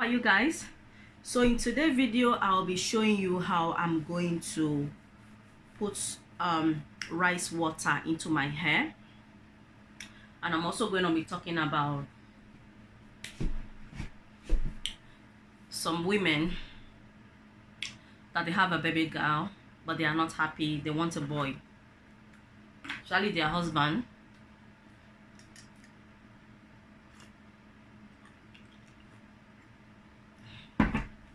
are you guys? So in today's video I'll be showing you how I'm going to put rice water into my hair, and I'm also going to be talking about some women that they have a baby girl but they are not happy, they want a boy, especially their husband.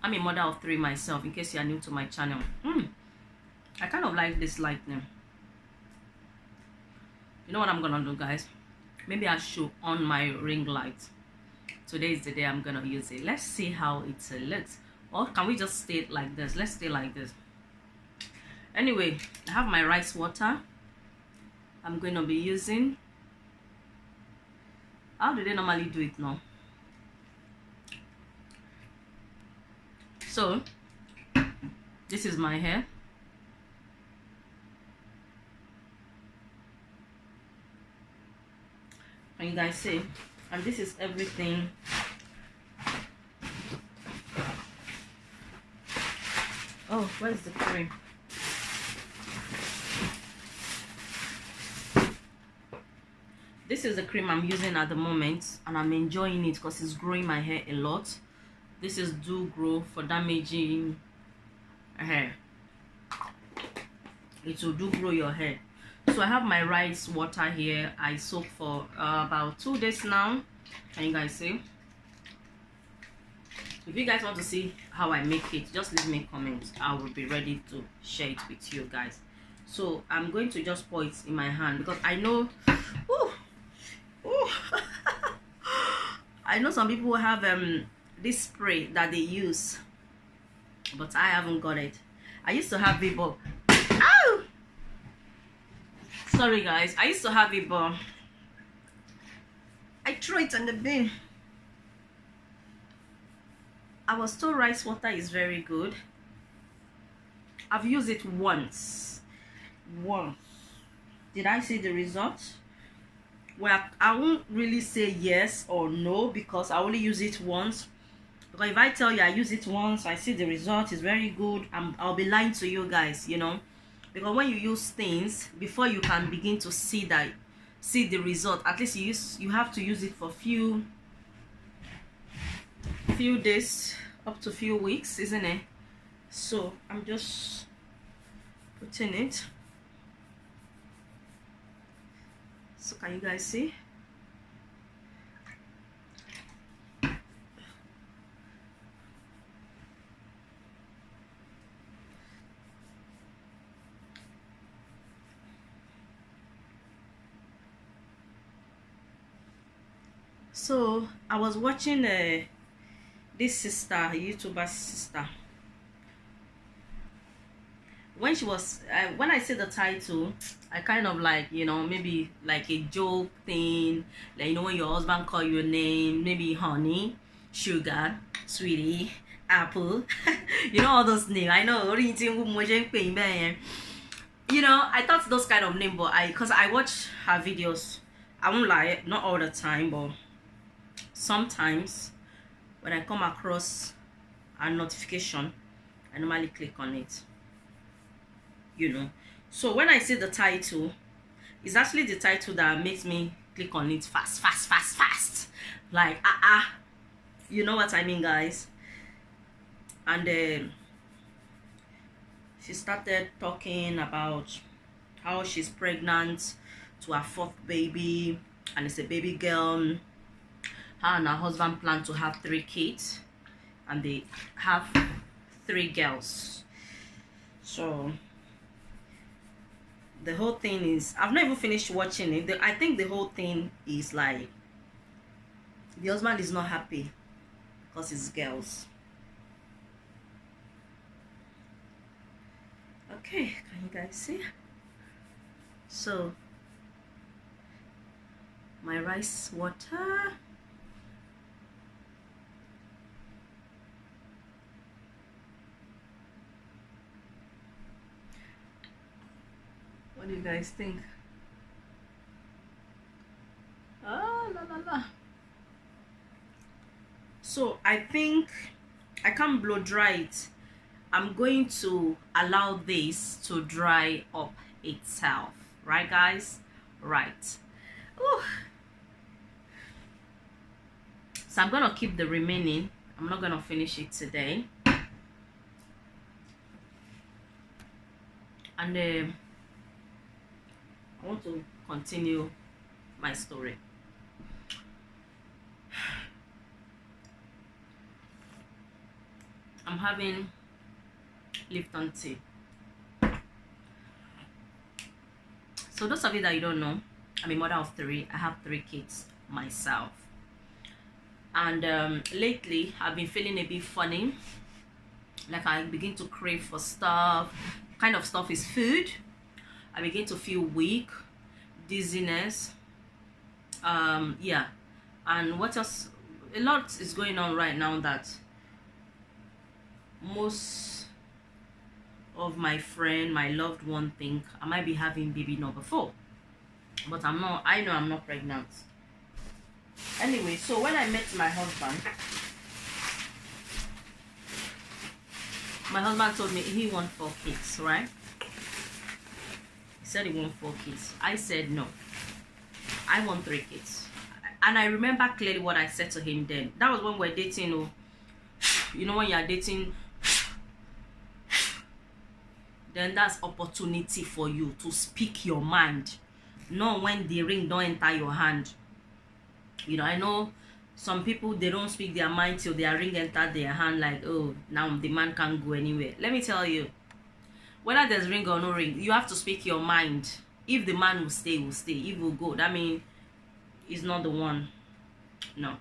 I'm a mother of 3 myself, in case you are new to my channel. I kind of like this lightning. You know what I'm gonna do, guys? Maybe I should on my ring light. Today is the day I'm gonna use it. Let's see how it looks. Or can we just stay like this? Let's stay like this. Anyway, I have my rice water. I'm going to be using. How do they normally do it now? So this is my hair. Can you guys see? And this is everything. Oh, where's the cream? This is the cream I'm using at the moment, and I'm enjoying it because it's growing my hair a lot. This is Do Grow for damaging hair. It will do grow your hair. So I have my rice water here. I soak for about 2 days now. Can you guys see? If you guys want to see how I make it, just leave me comments. I will be ready to share it with you guys. So I'm going to just pour it in my hand because I know I know some people have this spray that they use, but I haven't got it. I used to have it, but ow! Sorry guys, I used to have it, but I threw it in the bin. I was told rice water is very good. I've used it once. Did I see the result? Well, I won't really say yes or no because I only use it once. Because if I tell you I use it once, I see the result is very good, I'll be lying to you guys, you know. Because when you use things, before you can begin to see the result, at least you have to use it for few days, up to few weeks, isn't it? So I'm just putting it. So can you guys see? So I was watching this sister, a YouTuber sister. When she was when I see the title, I kind of like, you know, maybe like a joke thing, like, you know, when your husband call your name, maybe honey, sugar, sweetie, apple, you know, all those names. I know, you know, I thought those kind of name, but because I watch her videos, I won't lie, not all the time, but sometimes when I come across a notification, I normally click on it, you know. So when I see the title, it's actually the title that makes me click on it fast, like you know what I mean, guys. And she started talking about how she's pregnant to her 4th baby, and it's a baby girl. Her and her husband plan to have 3 kids, and they have 3 girls. So the whole thing is, I've not even finished watching it. I think the whole thing is like the husband is not happy because it's girls. Okay, can you guys see? So my rice water. What do you guys think? Ah, la la la. So I think I can't blow dry it. I'm going to allow this to dry up itself, right guys? Right. Ooh. So I'm gonna keep the remaining. I'm not gonna finish it today. And I want to continue my story. I'm having Lipton tea. So those of you that you don't know, I'm a mother of 3. I have 3 kids myself. And lately I've been feeling a bit funny. Like I begin to crave for stuff. Kind of stuff is food. I begin to feel weak, dizziness. Yeah. And what else? A lot is going on right now that most of my friend, my loved one think I might be having baby number 4. But I'm not. I know I'm not pregnant. Anyway, so when I met my husband told me he wants 4 kids, right? He said he wants 4 kids. I said no. I want 3 kids. And I remember clearly what I said to him then. That was when we were dating. Oh, you know, when you are dating, then that's opportunity for you to speak your mind. Not when the ring don't enter your hand. You know, I know some people, they don't speak their mind till their ring enter their hand, like, oh, now the man can't go anywhere. Let me tell you, whether there's ring or no ring, you have to speak your mind. If the man will stay, will stay. If will go, that means he's not the one. No.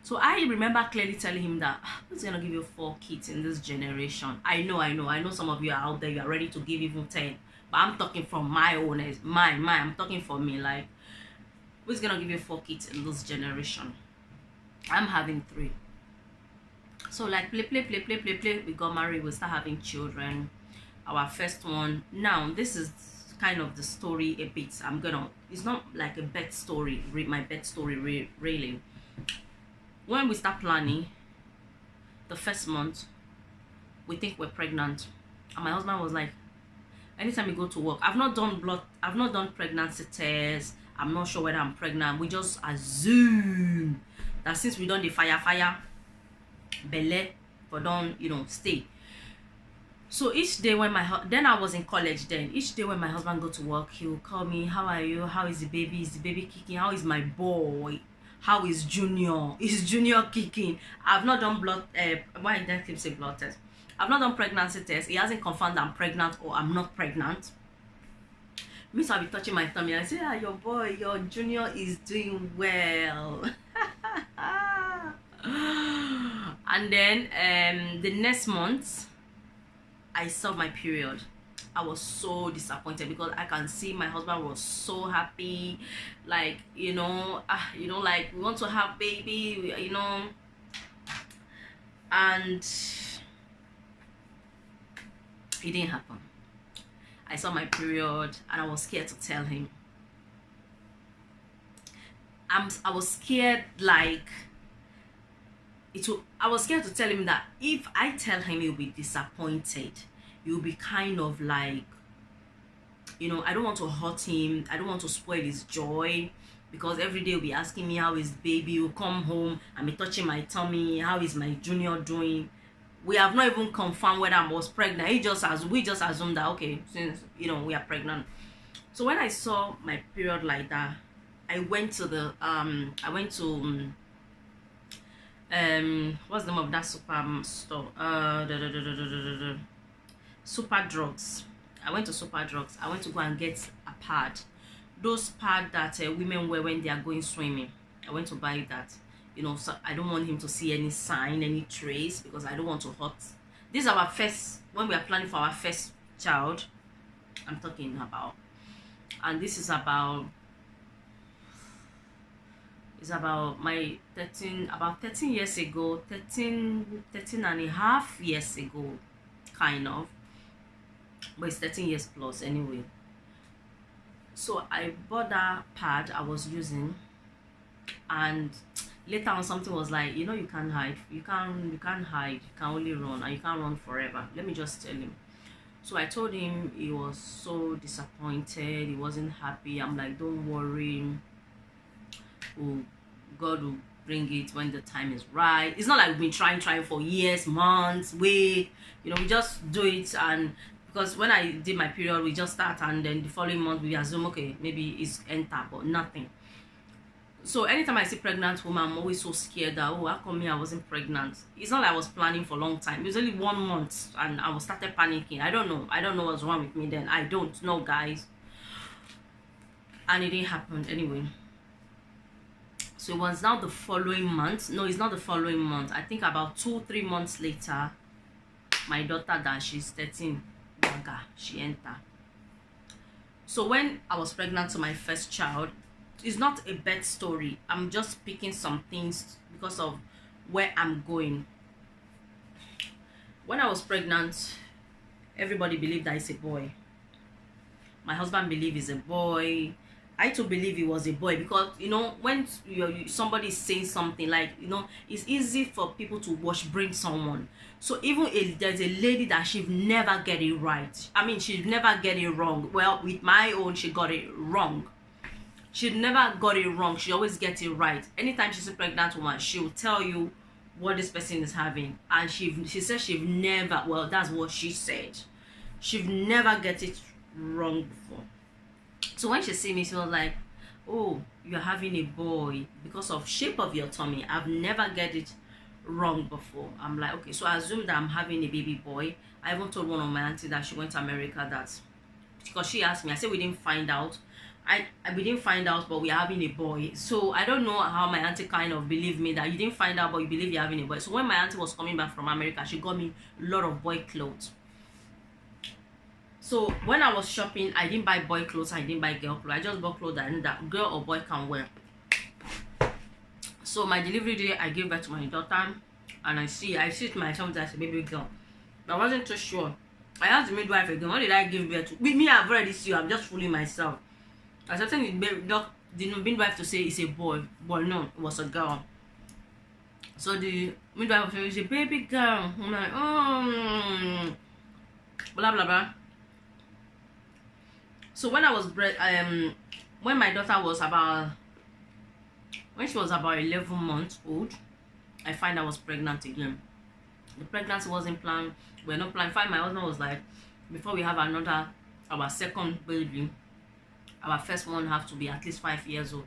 So I remember clearly telling him that who's gonna give you 4 kids in this generation? I know some of you are out there, you are ready to give even 10, but I'm talking from my own, I'm talking for me. Like, who's gonna give you 4 kids in this generation? I'm having 3. So like play, we got married, we start having children. Our first one. Now this is kind of the story a bit. It's not like a bed story, my bed story really. When we start planning, the first month, we think we're pregnant, and my husband was like, anytime we go to work, I've not done pregnancy tests, I'm not sure whether I'm pregnant. We just assume that since we done the fire belle, but don't, you know, stay. So each day when then I was in college then, each day when my husband go to work, he will call me, how are you? How is the baby? Is the baby kicking? How is my boy? How is Junior? Is Junior kicking? I've not done why did I keep saying blood test? I've not done pregnancy test. He hasn't confirmed I'm pregnant or I'm not pregnant. Means I'll be touching my tummy. I say, ah, your boy, your Junior is doing well. And then the next month, I saw my period. I was so disappointed because I can see my husband was so happy, like, you know, like, we want to have baby, you know, and it didn't happen. I saw my period and I was scared to tell him. I was scared, like, I was scared to tell him that if I tell him, he'll be disappointed. You'll be kind of like, you know, I don't want to hurt him. I don't want to spoil his joy, because every day he'll be asking me how is baby. He'll come home and be touching my tummy. How is my Junior doing? We have not even confirmed whether I was pregnant. We just assumed that, okay, since, you know, we are pregnant. So when I saw my period like that, I went to the what's the name of that super store? Super Drugs. I went to Super Drugs. I went to go and get a pad. Those pads that women wear when they are going swimming. I went to buy that. You know, so I don't want him to see any sign, any trace, because I don't want to hurt. This is our first, when we are planning for our first child, I'm talking about. And this is about, it's about my 13 years ago, 13 and a half years ago, kind of. But it's 13 years plus anyway. So I bought that pad I was using, and Later on, something was like, you know, you can't hide. You can't hide. You can only run, and you can't run forever. Let me just tell him. So I told him. He was so disappointed. He wasn't happy. I'm like, don't worry. Oh, God will bring it when the time is right. It's not like we've been trying for years, months, wait. You know, we just do it. And because when I did my period, we just start, and then the following month we assume, okay, maybe it's enter, but nothing. So anytime I see pregnant woman, I'm always so scared that, oh, how come me I wasn't pregnant? It's not like I was planning for a long time. It was only 1 month and I was started panicking. I don't know what's wrong with me then. I don't know, guys. And it didn't happen anyway. So it was now the following month. No, it's not the following month. I think about 2-3 months later, my daughter, that she's 13, she entered. So when I was pregnant to my first child, it's not a bad story. I'm just picking some things because of where I'm going. When I was pregnant, everybody believed that it's a boy. My husband believed it's a boy. I too believe it was a boy, because you know, when somebody is saying something, like, you know, it's easy for people to bring someone. So even if there's a lady that she'd never get it right, I mean, she'd never get it wrong. Well, with my own, she got it wrong. She never got it wrong. She always gets it right. Anytime she's a pregnant woman, she will tell you what this person is having. And she said she've never, well, that's what she said, she've never get it wrong before. So when she see me, she was like, oh, you're having a boy because of shape of your tummy. I've never get it wrong before. I'm like, okay. So I assume that I'm having a baby boy. I even told one of my aunties that she went to America, that because she asked me, I said we didn't find out. We didn't find out, but we're having a boy. So I don't know how my auntie kind of believed me that you didn't find out, but you believe you're having a boy. So when my auntie was coming back from America, she got me a lot of boy clothes. So when I was shopping, I didn't buy boy clothes, I didn't buy girl clothes. I just bought clothes that girl or boy can wear. So my delivery day, I gave birth to my daughter, and I see it myself as a baby girl. But I wasn't too sure. I asked the midwife again, what did I give birth to? With me, I've already seen you. I'm just fooling myself. I was expecting the midwife to say it's a boy, but no, it was a girl. So the midwife said it's a baby girl. I'm like, oh, blah blah blah. So when I was when my daughter was when she was about 11 months old, I find I was pregnant again. The pregnancy wasn't planned. We're not planning. My husband was like, before we have our second baby, our first one have to be at least 5 years old.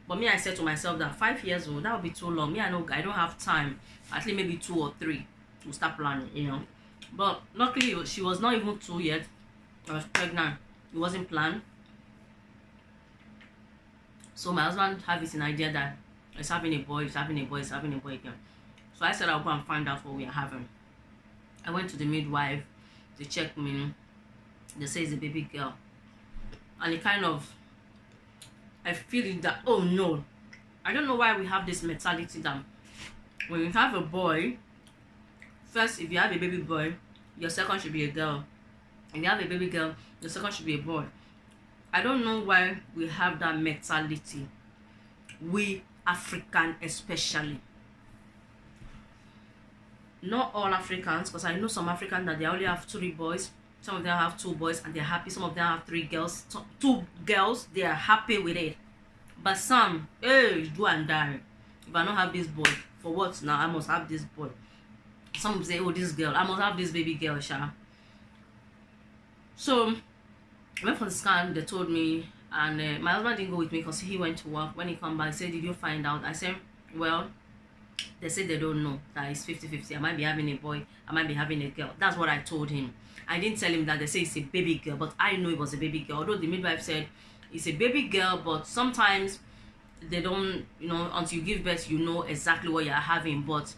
But me, I said to myself that 5 years old, that would be too long. Me, I know I don't have time. At least maybe 2 or 3 to start planning, you know. But luckily, she was not even 2 yet. I was pregnant. It wasn't planned. So my husband had this idea that he's having a boy, he's having a boy, he's having a boy again. So I said I'll go and find out what we are having. I went to the midwife. They checked me. They say it's a baby girl. And it kind of, I feel it that, oh no, I don't know why we have this mentality that when you have a boy, first, if you have a baby boy, your second should be a girl. If you have a baby girl, your second should be a boy. I don't know why we have that mentality. We African especially. Not all Africans, because I know some Africans that they only have 3 boys. Some of them have 2 boys and they're happy. Some of them have 3 girls. 2 girls, they are happy with it. But some, hey, do and die. If I don't have this boy, for what now? I must have this boy. Some say, oh, this girl, I must have this baby girl, Sha. So, I went for the scan, they told me, and my husband didn't go with me because he went to work. When he come back, he said, did you find out? I said, well, they said they don't know, that it's 50-50. I might be having a boy, I might be having a girl. That's what I told him. I didn't tell him that they say it's a baby girl, but I know it was a baby girl. Although the midwife said it's a baby girl, but sometimes they don't, you know, until you give birth, you know exactly what you're having. But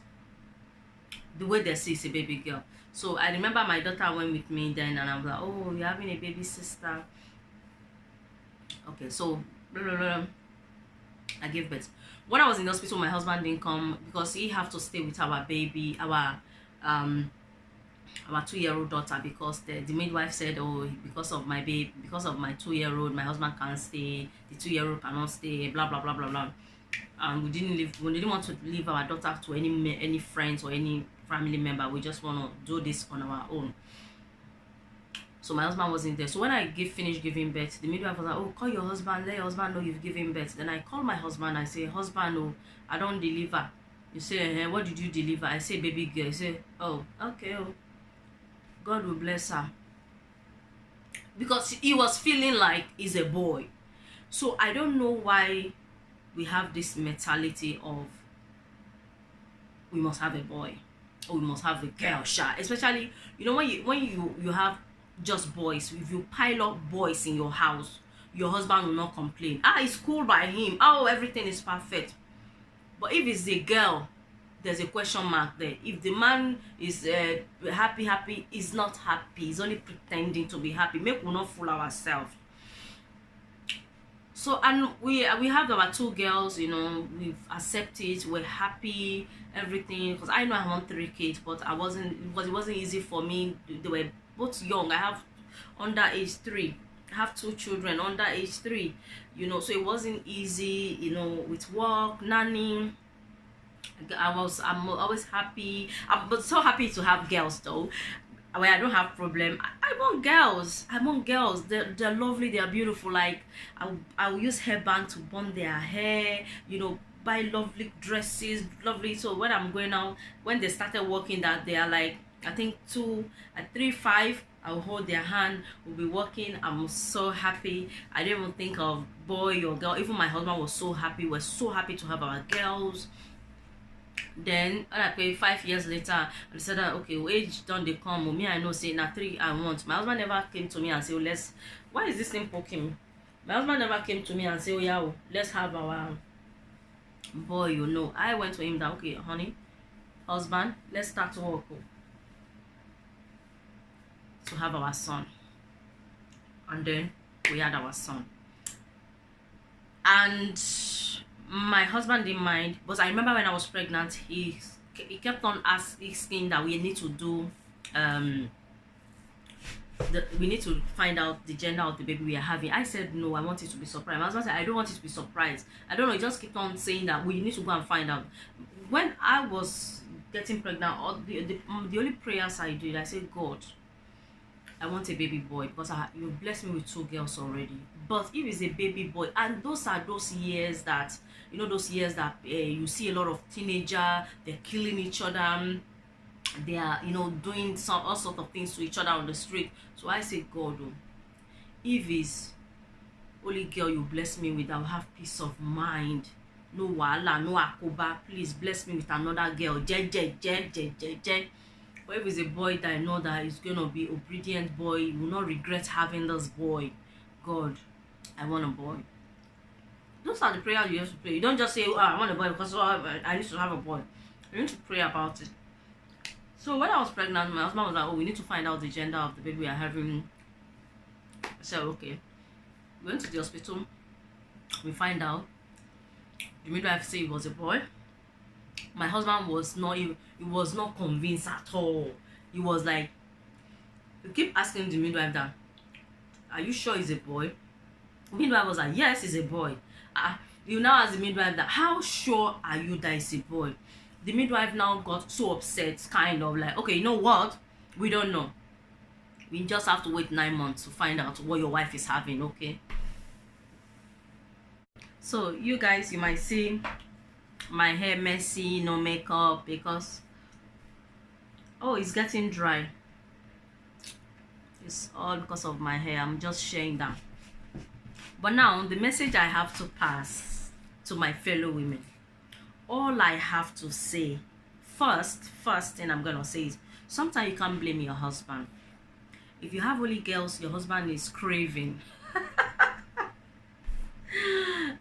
the way they say it's a baby girl. So I remember my daughter went with me then, and I was like, oh, you're having a baby sister. Okay, so blah, blah, blah. I gave birth. When I was in the hospital, my husband didn't come because he have to stay with our baby, our 2-year-old daughter, because the midwife said, oh, because of my baby, because of my 2-year-old, my husband can't stay, the 2-year-old cannot stay, blah blah blah blah blah. and we didn't want to leave our daughter to any friends or any family member. We just want to do this on our own. So my husband wasn't there. So when I finished giving birth, the midwife was like, oh, call your husband, let your husband know you've given birth. Then I call my husband. I say, husband, oh, I don't deliver. You say, what did you deliver? I say, baby girl. I say, oh, okay, oh, God will bless her. Because he was feeling like he's a boy. So I don't know why we have this mentality of we must have a boy or we must have a girl, especially, you know, when you have just boys. If you pile up boys in your house, your husband will not complain. It's cool by him. Everything is perfect. But if it's a girl, there's a question mark there. If the man is happy, he's not happy. He's only pretending to be happy. Make we not fool ourselves. So, and we have our 2 girls, you know, we've accepted, we're happy, everything. Because I know I want 3 kids, but it wasn't easy for me. They were both young. I have under age 3. I have 2 children under age 3, you know, so it wasn't easy, you know, with work, nanny. I'm always happy. I'm so happy to have girls though. When I don't have problem, I want girls. They're lovely, they're beautiful. Like I will use hairband to bond their hair, you know, buy lovely dresses, lovely. So when I'm going out, when they started working, that they are like, I think 2 at 3, 5, I'll hold their hand, we'll be working. I'm so happy. I didn't even think of boy or girl. Even my husband was so happy. We're so happy to have our girls. Then okay, 5 years later, I said that okay, age done they come. Me, I know say na 3 I want. My husband never came to me and say, oh, why is this thing poking me? My husband never came to me and say, oh yeah, let's have our boy, you know. I went to him that, okay, honey, husband, let's start to work to have our son. And then we had our son. And my husband didn't mind, but I remember when I was pregnant, he kept on asking that we need to do we need to find out the gender of the baby we are having. I said no, I want it to be surprised. My husband said I don't want it to be surprised. I don't know, he just kept on saying that we need to go and find out. When I was getting pregnant, the only prayers I did, I said, God, I want a baby boy, because you blessed me with 2 girls already. But if it's a baby boy, and those are those years that, you know, those years that you see a lot of teenagers, they're killing each other, they are, you know, doing all sorts of things to each other on the street. So I say, God, if it's only girl you bless me with, I'll have peace of mind. No wala, no akoba. Please bless me with another girl. But if it's a boy that I know that is going to be obedient boy, you will not regret having this boy. God, I want a boy. Those are the prayers you have to pray. You don't just say, oh, I want a boy because I need to have a boy. You need to pray about it. So when I was pregnant, my husband was like, oh, we need to find out the gender of the baby we are having. I said, okay. We went to the hospital. We find out. The midwife said it was a boy. My husband was not convinced at all. He was like, you keep asking the midwife that, are you sure it's a boy? The midwife was like, yes, it's a boy. You now ask the midwife that, how sure are you that it's a boy? The midwife now got so upset, kind of like, okay, you know what? We don't know. We just have to wait 9 months to find out what your wife is having, okay? So you guys, you might see my hair messy, no makeup, because it's getting dry. It's all because of my hair. I'm just sharing that. But now the message I have to pass to my fellow women, all I have to say, first thing I'm gonna say is, sometimes you can't blame your husband. If you have only girls, your husband is craving.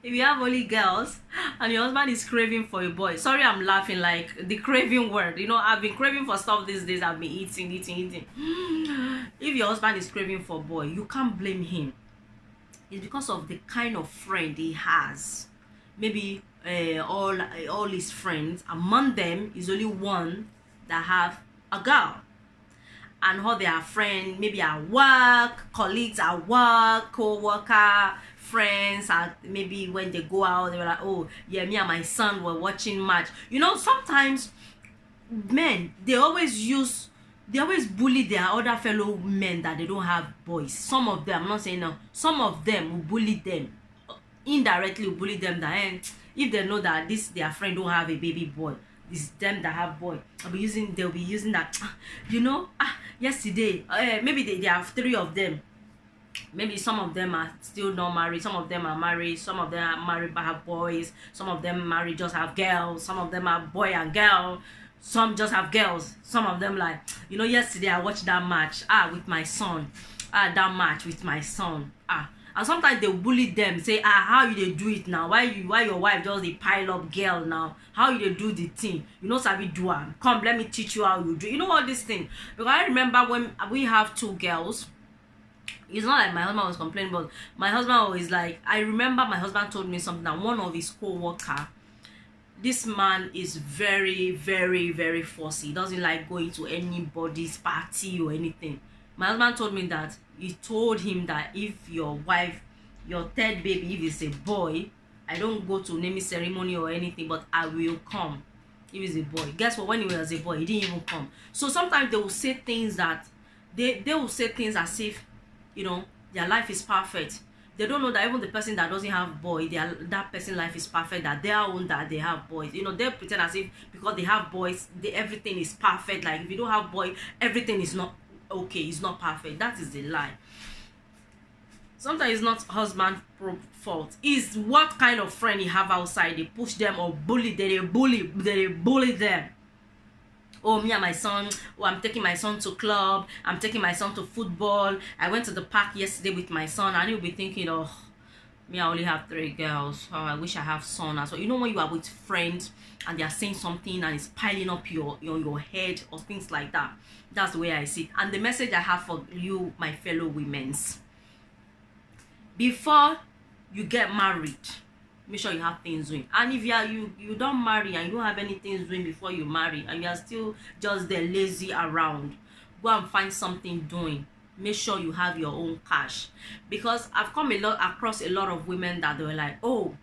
If you have only girls and your husband is craving for a boy, sorry, I'm laughing, like the craving word, you know, I've been craving for stuff these days. I've been eating. If your husband is craving for a boy, you can't blame him. It's because of the kind of friend he has. Maybe all his friends, among them is only one that have a girl, and all their friends, maybe at work, colleagues at work, co-worker, friends, and maybe when they go out, they were like, oh yeah, me and my son were watching match. You know, sometimes men, they always bully their other fellow men that they don't have boys. Some of them, I'm not saying no, some of them will bully them, indirectly will bully them, that if they know that this their friend don't have a baby boy, it's them that have boy, they'll be using that, you know, yesterday, maybe they have 3 of them. Maybe some of them are still not married, some of them are married, some of them are married but have boys, some of them married just have girls, some of them are boy and girl, some just have girls, some of them like, you know, yesterday I watched that match with my son, that match with my son, and sometimes they bully them, say, how you they do it now, why your wife just a pile up girl now, how you they do the thing, you know, sabi do am, come let me teach you how you do, you know, all this thing. Because I remember when we have 2 girls, it's not like my husband was complaining, but my husband was like, I remember my husband told me something, that one of his co-worker, this man is very, very, very fussy. He doesn't like going to anybody's party or anything. My husband told me that he told him that if your wife, your 3rd baby, if it's a boy, I don't go to naming ceremony or anything, but I will come if it's a boy. Guess what? When he was a boy, he didn't even come. So sometimes they will say things that they will say things as if, you know, their life is perfect. They don't know that even the person that doesn't have boy, that person's life is perfect, that their own, that they have boys. You know, they pretend as if because they have boys, everything is perfect. Like if you don't have boy, everything is not okay, it's not perfect. That is a lie. Sometimes it's not husband's fault. It's what kind of friend you have outside. They push them or bully, they bully them. Oh, me and my son, oh, I'm taking my son to club, I'm taking my son to football, I went to the park yesterday with my son, and you'll be thinking, oh, me, I only have 3 girls, oh, I wish I have son as well. You know, when you are with friends and they are saying something and it's piling up your head or things like that, that's the way I see it. And the message I have for you, my fellow women's, before you get married, make sure you have things doing. And if you don't marry and you don't have anything doing before you marry, and you are still just there lazy around, go and find something doing. Make sure you have your own cash. Because I've come across a lot of women that they were like, oh,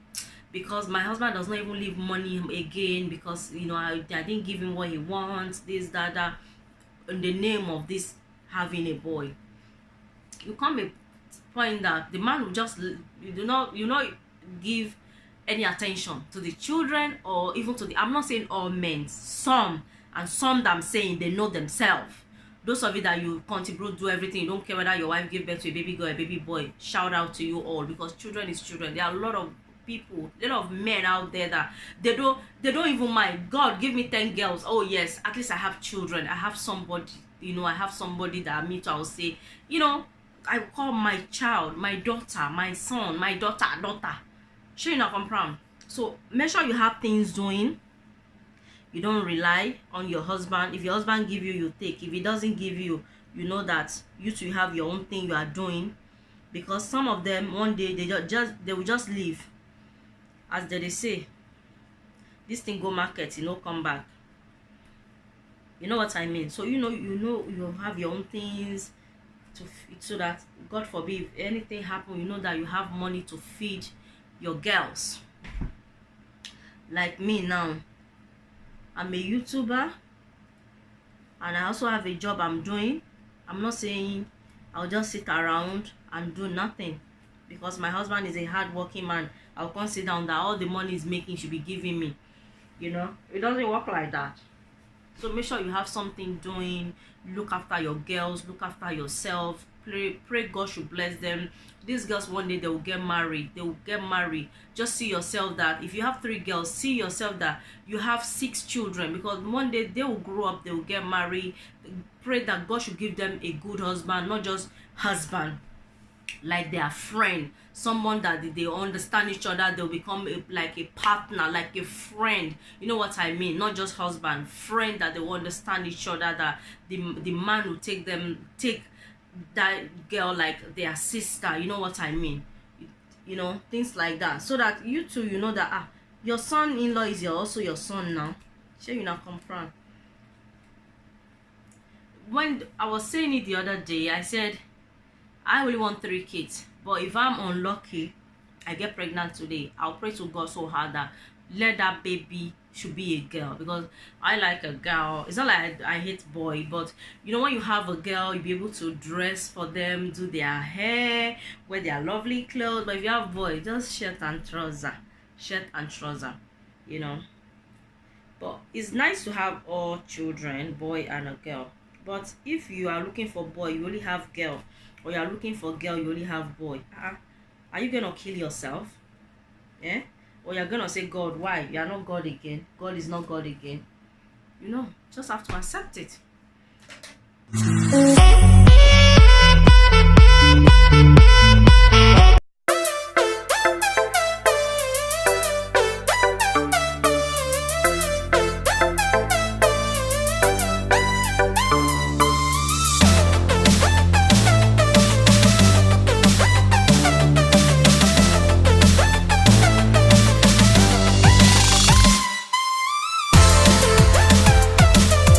because my husband does not even leave money again, because, you know, I didn't give him what he wants, this, that, in the name of this having a boy. You come a point that the man will just, you do not give any attention to the children, or even to the, I'm not saying all men, some, and some that I'm saying they know themselves. Those of you that you contribute, do everything, you don't care whether your wife give birth to a baby girl or a baby boy, shout out to you all, because children is children. There are a lot of people, a lot of men out there that they don't even mind. God, give me 10 girls, oh yes, at least I have children, I have somebody, you know, I have somebody that me too, I will say, you know, I call my child, my daughter, my son, my daughter. Sure, you not comprehend. So make sure you have things doing. You don't rely on your husband. If your husband give you, you take. If he doesn't give you, you know that you two have your own thing you are doing. Because some of them, one day they will just leave. As they say, this thing go market, you know, come back. You know what I mean? So you have your own things so that, God forbid, if anything happen, you know that you have money to feed your girls. Like me now, I'm a YouTuber, and I also have a job I'm doing. I'm not saying I'll just sit around and do nothing, because my husband is a hard-working man. I'll consider down that all the money he's making should be giving me. You know, it doesn't work like that. So make sure you have something doing. Look after your girls, look after yourself. Pray God should bless them. These girls, one day they will get married. Just see yourself that if you have 3 girls, see yourself that you have 6 children, because one day they will grow up, they will get married. Pray that God should give them a good husband, not just husband, like their friend, someone that they understand each other. They'll become like a partner, like a friend. You know what I mean? Not just husband, friend, that they will understand each other, that the man will take that girl like their sister. You know what I mean? You know, things like that, so that you two, you know that your son-in-law is also your son now. Sure, you not come from. When I was saying it the other day, I said I only want 3 kids, but if I'm unlucky, I get pregnant today, I'll pray to God so hard that let that baby should be a girl, because I like a girl. It's not like I hate boy, but you know, when you have a girl, you'll be able to dress for them, do their hair, wear their lovely clothes. But if you have boy, just shirt and trouser, you know. But it's nice to have all children, boy and a girl. But if you are looking for boy, you only have girl, or you are looking for girl, you only have boy, are you gonna kill yourself? Yeah? Or you're gonna say, God, why? You are not God again. God is not God again. You know, just have to accept it.